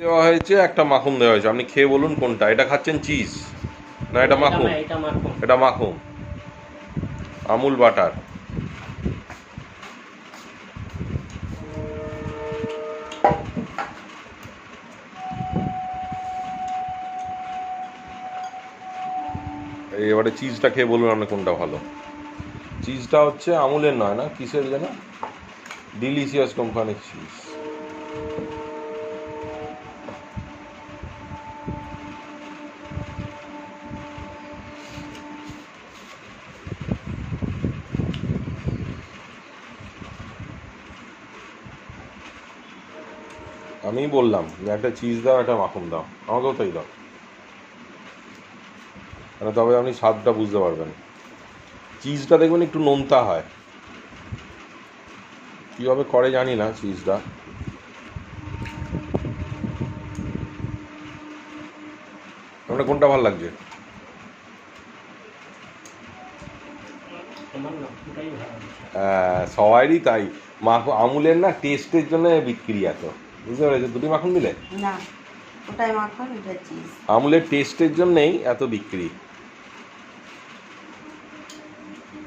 দেওয়া হয়েছে, একটা মাখন দেওয়া হয়েছে। আপনি খেয়ে বলুন কোনটা। এটা খাচ্ছেন চিজ না এটা মাখন? এটা মাখন, আমুল বাটার। এবারে চিজটা খেয়ে বলুন আপনি কোনটা ভালো। চিজটা হচ্ছে আমুলের নয়, না কিসের যেন, ডিলিশিয়াস কোম্পানির চিজ। আমি বললাম যে একটা চিজ দাও, একটা মাখন দাও, আমাকেও তাই দাও, মানে তবে আপনি স্বাদটা বুঝতে পারবেন। চিজটা দেখবেন একটু নোনতা হয়, কীভাবে করে জানি না চিজটা। আপনার কোনটা ভালো লাগছে? সবারই তাই। আমুলের না টেস্টের জন্য বিক্রি এত, বুঝতে পেরেছো? দুটি মাখন দিলে না, ওটাই মাখন, এটা চিজ। আমুলের টেস্টের জন্যই এত বিক্রি।